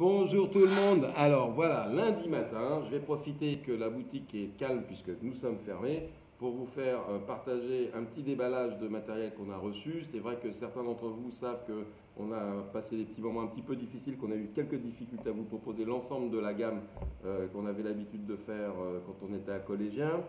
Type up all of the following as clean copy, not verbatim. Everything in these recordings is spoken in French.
Bonjour tout le monde. Alors voilà, lundi matin, je vais profiter que la boutique est calme puisque nous sommes fermés pour vous faire partager un petit déballage de matériel qu'on a reçu. C'est vrai que certains d'entre vous savent qu'on a passé des petits moments un petit peu difficiles, qu'on a eu quelques difficultés à vous proposer l'ensemble de la gamme qu'on avait l'habitude de faire quand on était à collégien.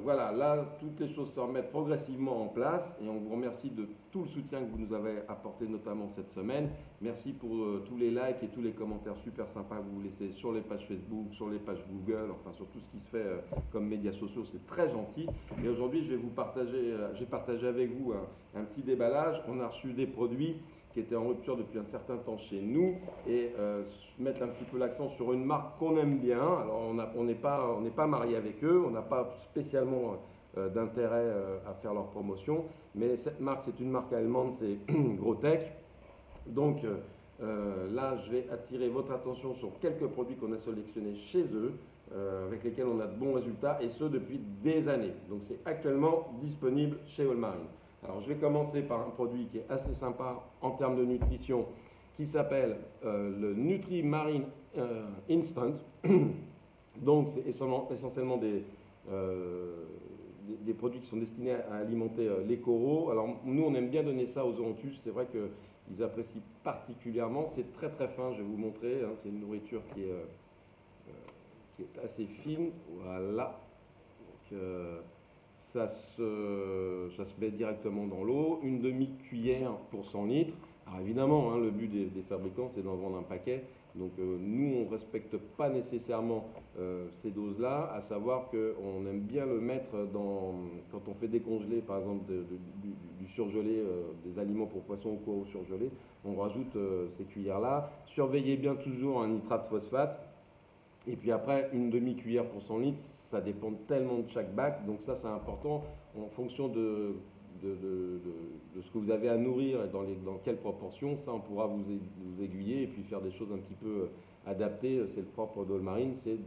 Voilà, là, toutes les choses se remettent progressivement en place et on vous remercie de tout le soutien que vous nous avez apporté, notamment cette semaine. Merci pour tous les likes et tous les commentaires super sympas que vous laissez sur les pages Facebook, sur les pages Google, enfin sur tout ce qui se fait comme médias sociaux, c'est très gentil. Et aujourd'hui, je vais vous partager, j'ai partagé avec vous un petit déballage. On a reçu des produits qui étaient en rupture depuis un certain temps chez nous et mettre un petit peu l'accent sur une marque qu'on aime bien. Alors on n'est pas marié avec eux, on n'a pas spécialement d'intérêt à faire leur promotion, mais cette marque c'est une marque allemande, c'est Grotech. Donc là je vais attirer votre attention sur quelques produits qu'on a sélectionnés chez eux, avec lesquels on a de bons résultats et ce depuis des années. Donc c'est actuellement disponible chez Allmarine. Alors je vais commencer par un produit qui est assez sympa en termes de nutrition qui s'appelle le Nutri-Marine Instant. Donc c'est essentiellement des produits qui sont destinés à alimenter les coraux. Alors nous on aime bien donner ça aux orantus, c'est vrai qu'ils apprécient particulièrement, c'est très très fin, je vais vous montrer, hein. C'est une nourriture qui est assez fine, voilà. Donc, ça se met directement dans l'eau, une demi-cuillère pour 100 litres. Alors évidemment, hein, le but des fabricants, c'est d'en vendre un paquet. Donc nous, on ne respecte pas nécessairement ces doses-là, à savoir qu'on aime bien le mettre quand on fait décongeler, par exemple, du surgelé, des aliments pour poissons ou coraux surgelés, on rajoute ces cuillères-là. Surveillez bien toujours un nitrate phosphate. Et puis après, une demi-cuillère pour 100 litres, ça dépend tellement de chaque bac. Donc ça, c'est important en fonction de ce que vous avez à nourrir et dans quelle proportion. Ça, on pourra vous aiguiller et puis faire des choses un petit peu adaptées. C'est le propre d'Allmarine, c'est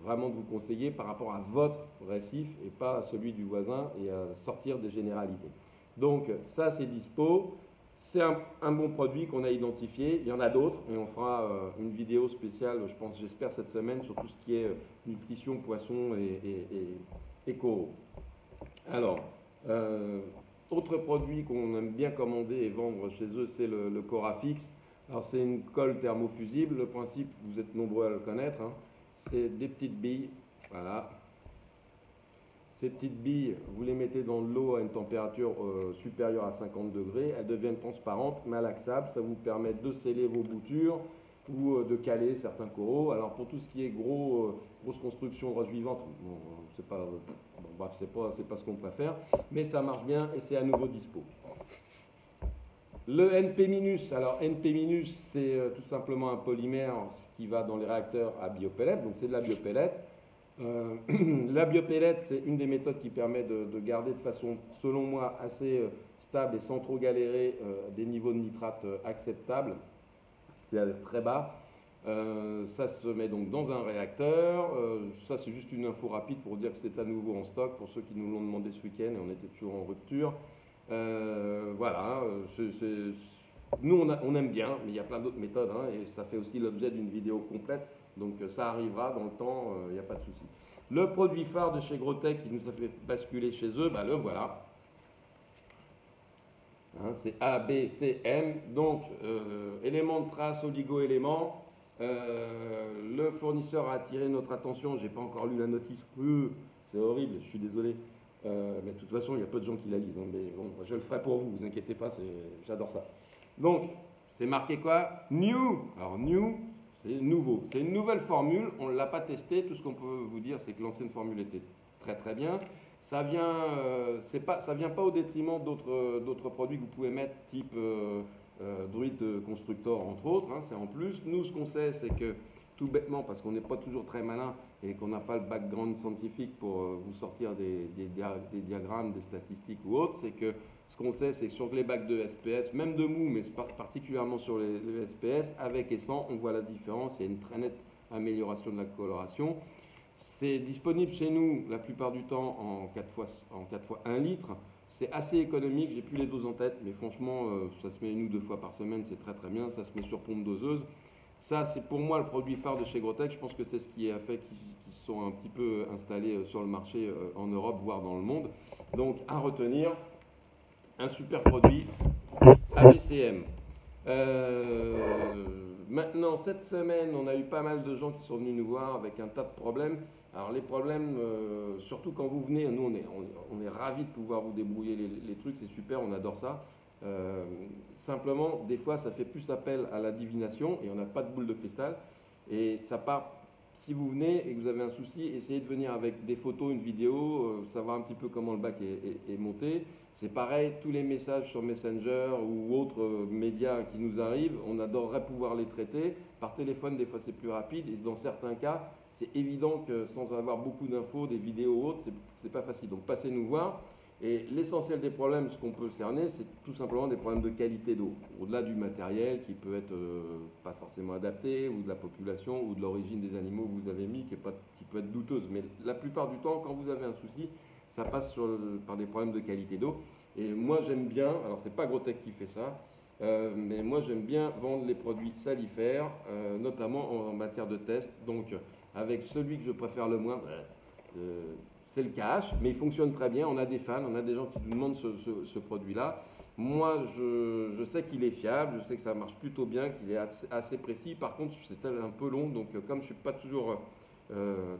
vraiment de vous conseiller par rapport à votre récif et pas à celui du voisin et à sortir des généralités. Donc ça, c'est dispo. C'est un bon produit qu'on a identifié. Il y en a d'autres et on fera une vidéo spéciale, j'espère cette semaine, sur tout ce qui est nutrition, poisson et coraux. Alors, autre produit qu'on aime bien commander et vendre chez eux, c'est le Corafix. Alors, c'est une colle thermofusible. Le principe, vous êtes nombreux à le connaître, hein, c'est des petites billes. Voilà. Ces petites billes, vous les mettez dans de l'eau à une température supérieure à 50 degrés. Elles deviennent transparentes, malaxables. Ça vous permet de sceller vos boutures ou de caler certains coraux. Alors pour tout ce qui est grosse construction roche vivante, bon, bref, c'est pas ce qu'on préfère, mais ça marche bien et c'est à nouveau dispo. Le NP-. Alors NP-, c'est tout simplement un polymère qui va dans les réacteurs à biopellette, donc c'est de la biopellette. La biopellette, c'est une des méthodes qui permet de garder de façon, selon moi, assez stable et sans trop galérer des niveaux de nitrate acceptables, c'est-à-dire très bas. Ça se met donc dans un réacteur. Ça, c'est juste une info rapide pour dire que c'est à nouveau en stock pour ceux qui nous l'ont demandé ce week-end et on était toujours en rupture. Voilà, nous on aime bien, mais il y a plein d'autres méthodes, hein, et ça fait aussi l'objet d'une vidéo complète. Donc ça arrivera dans le temps, il n'y a pas de souci. Le produit phare de chez Grotech qui nous a fait basculer chez eux, bah, le voilà. Hein, c'est A, B, C, M. Donc éléments de trace, oligo-éléments. Le fournisseur a attiré notre attention, j'ai pas encore lu la notice. C'est horrible, je suis désolé. Mais de toute façon, il y a peu de gens qui la lisent. Hein, mais bon, je le ferai pour vous, vous inquiétez pas, j'adore ça. Donc, c'est marqué quoi? New. Alors, new, c'est nouveau. C'est une nouvelle formule, on ne l'a pas testé. Tout ce qu'on peut vous dire, c'est que l'ancienne formule était très très bien. Ça vient pas au détriment d'autres produits que vous pouvez mettre, type Druid Constructor, entre autres. Hein, c'est en plus. Nous, ce qu'on sait, c'est que tout bêtement, parce qu'on n'est pas toujours très malin et qu'on n'a pas le background scientifique pour vous sortir des diagrammes, des statistiques ou autres, c'est que ce qu'on sait, c'est que sur les bacs de SPS, même de mou, mais particulièrement sur les SPS, avec et sans, on voit la différence. Il y a une très nette amélioration de la coloration. C'est disponible chez nous la plupart du temps en 4 fois 1 litre. C'est assez économique, j'ai plus les doses en tête, mais franchement, ça se met 1 ou 2 fois par semaine, c'est très très bien. Ça se met sur pompe doseuse. Ça, c'est pour moi le produit phare de chez Grotech. Je pense que c'est ce qui a fait qu'ils sont un petit peu installés sur le marché en Europe, voire dans le monde. Donc, à retenir, un super produit, ABCM. Maintenant, cette semaine, on a eu pas mal de gens qui sont venus nous voir avec un tas de problèmes. Alors les problèmes, surtout quand vous venez, nous on est ravis de pouvoir vous débrouiller les trucs, c'est super, on adore ça. Simplement, des fois, ça fait plus appel à la divination et on n'a pas de boule de cristal. Et ça part, si vous venez et que vous avez un souci, essayez de venir avec des photos, une vidéo, savoir un petit peu comment le bac est monté. C'est pareil, tous les messages sur Messenger ou autres médias qui nous arrivent, on adorerait pouvoir les traiter. Par téléphone, des fois, c'est plus rapide. Et dans certains cas, c'est évident que sans avoir beaucoup d'infos, des vidéos ou autres, c'est pas facile. Donc, passez nous voir. Et l'essentiel des problèmes, ce qu'on peut cerner, c'est tout simplement des problèmes de qualité d'eau. Au-delà du matériel qui peut être pas forcément adapté, ou de la population, ou de l'origine des animaux que vous avez mis, qui peut être douteuse. Mais la plupart du temps, quand vous avez un souci, ça passe par des problèmes de qualité d'eau. Et moi, j'aime bien, alors c'est pas Grotech qui fait ça, mais moi, j'aime bien vendre les produits salifères, notamment en matière de test. Donc, avec celui que je préfère le moins, c'est le KH, mais il fonctionne très bien. On a des fans, on a des gens qui nous demandent ce produit-là. Moi, je sais qu'il est fiable, je sais que ça marche plutôt bien, qu'il est assez précis. Par contre, c'est un peu long, donc comme je ne suis pas toujours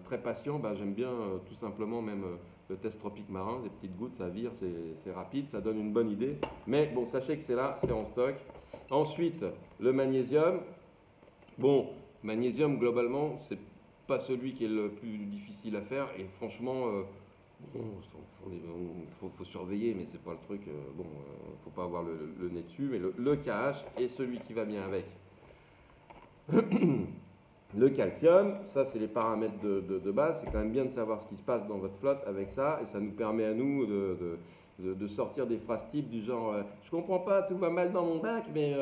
très patient, bah, j'aime bien tout simplement même le test tropique marin, des petites gouttes, ça vire, c'est rapide, ça donne une bonne idée. Mais bon, sachez que c'est là, c'est en stock. Ensuite, le magnésium. Bon, magnésium, globalement, c'est pas celui qui est le plus difficile à faire. Et franchement, faut surveiller, mais c'est pas le truc. Faut pas avoir le nez dessus. Mais le KH est celui qui va bien avec. Le calcium, ça c'est les paramètres de base. C'est quand même bien de savoir ce qui se passe dans votre flotte avec ça. Et ça nous permet à nous de sortir des phrases types du genre je comprends pas, tout va mal dans mon bac, mais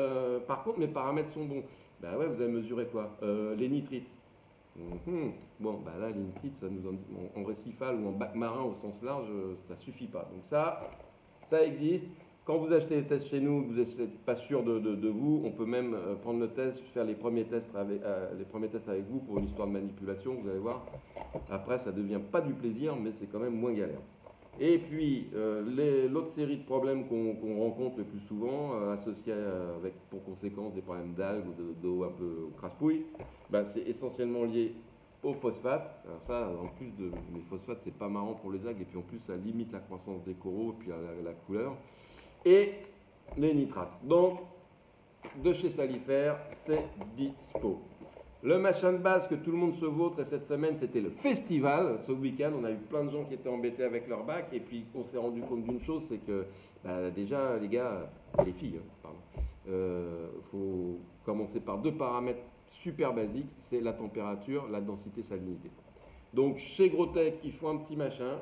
par contre mes paramètres sont bons. Ben ouais, vous avez mesuré quoi? Les nitrites. Bon, bah là, les nitrites, ça nous en récifal ou en bac marin au sens large, ça suffit pas. Donc ça existe. Quand vous achetez les tests chez nous, vous n'êtes pas sûr de vous, on peut même prendre le test, faire les premiers tests avec vous pour une histoire de manipulation, vous allez voir. Après, ça ne devient pas du plaisir, mais c'est quand même moins galère. Et puis, l'autre série de problèmes qu'on rencontre le plus souvent, associés avec pour conséquence des problèmes d'algues ou d'eau un peu crasse-pouille, ben, c'est essentiellement lié au phosphate. Alors ça, en plus les phosphates, c'est pas marrant pour les algues, et puis en plus, ça limite la croissance des coraux, et puis la couleur. Et les nitrates. Donc, de chez Salifère, c'est dispo. Le machin de base que tout le monde se vautre, et cette semaine, c'était le festival. Ce week-end, on a eu plein de gens qui étaient embêtés avec leur bac, et puis on s'est rendu compte d'une chose, c'est que bah, déjà, les gars, et les filles, faut commencer par 2 paramètres super basiques, c'est la température, la densité, salinité. Donc, chez Grotech, il faut un petit machin,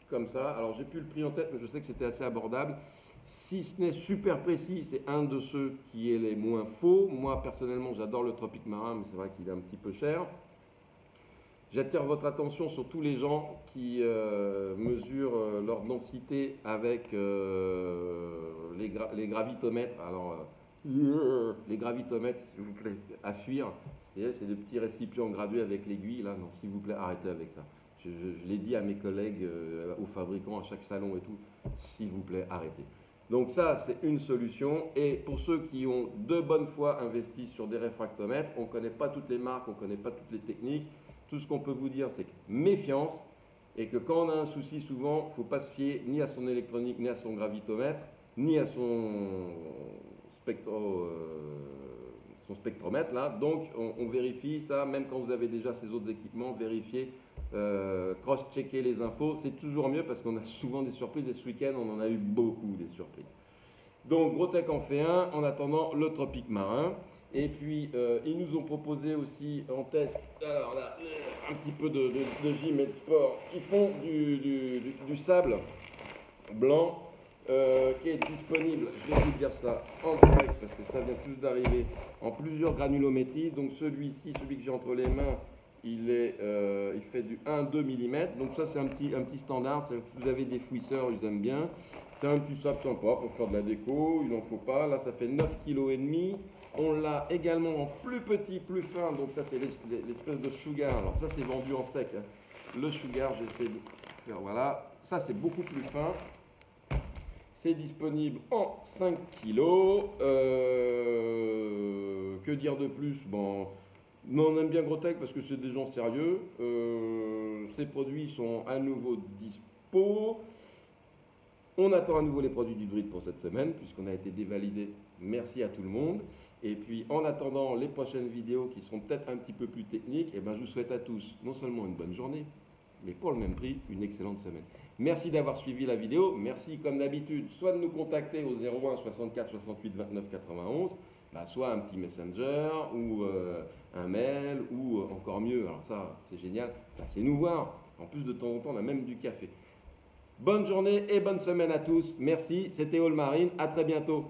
comme ça. Alors, j'ai plus le prix en tête, mais je sais que c'était assez abordable. Si ce n'est super précis, c'est un de ceux qui est les moins faux. Moi, personnellement, j'adore le tropique marin, mais c'est vrai qu'il est un petit peu cher. J'attire votre attention sur tous les gens qui mesurent leur densité avec les gravitomètres. Alors, les gravitomètres, s'il vous plaît, à fuir. C'est des petits récipients gradués avec l'aiguille. Là, non, s'il vous plaît, arrêtez avec ça. Je l'ai dit à mes collègues, aux fabricants, à chaque salon et tout, s'il vous plaît, arrêtez. Donc ça, c'est une solution. Et pour ceux qui ont de bonne foi investi sur des réfractomètres, on ne connaît pas toutes les marques, on ne connaît pas toutes les techniques. Tout ce qu'on peut vous dire, c'est que méfiance, et que quand on a un souci, souvent, il ne faut pas se fier ni à son électronique, ni à son gravitomètre, ni à son spectromètre. Là. Donc, on vérifie ça, même quand vous avez déjà ces autres équipements, vérifiez. Cross-checker les infos, c'est toujours mieux parce qu'on a souvent des surprises et ce week-end on en a eu beaucoup des surprises. Donc Grotech en fait un en attendant le tropique marin. Et puis ils nous ont proposé aussi en test, alors là, un petit peu de gym et de sport. Ils font du sable blanc qui est disponible, je vais vous dire ça en direct parce que ça vient tous d'arriver, en plusieurs granulométries. Donc celui-ci, celui que j'ai entre les mains, il fait du 1-2 mm. Donc ça, c'est un petit standard. Si vous avez des fouisseurs, ils aiment bien. C'est un petit sac sympa pour faire de la déco. Il n'en faut pas. Là, ça fait 9,5 kg. On l'a également en plus petit, plus fin. Donc ça, c'est l'espèce de sugar. Alors ça, c'est vendu en sec, hein. Le sugar, j'essaie de faire, voilà. Ça, c'est beaucoup plus fin. C'est disponible en 5 kg. Que dire de plus? Bon, on aime bien Grotech parce que c'est des gens sérieux. Ces produits sont à nouveau dispo. On attend à nouveau les produits du Druide pour cette semaine, puisqu'on a été dévalisé. Merci à tout le monde. Et puis, en attendant les prochaines vidéos qui seront peut-être un petit peu plus techniques, je vous souhaite à tous non seulement une bonne journée, mais pour le même prix, une excellente semaine. Merci d'avoir suivi la vidéo. Merci, comme d'habitude, soit de nous contacter au 01 64 68 29 91, soit un petit messenger ou un mail, ou encore mieux, alors ça, c'est génial, c'est nous voir. En plus, de temps en temps, on a même du café. Bonne journée et bonne semaine à tous. Merci, c'était All Marine. À très bientôt.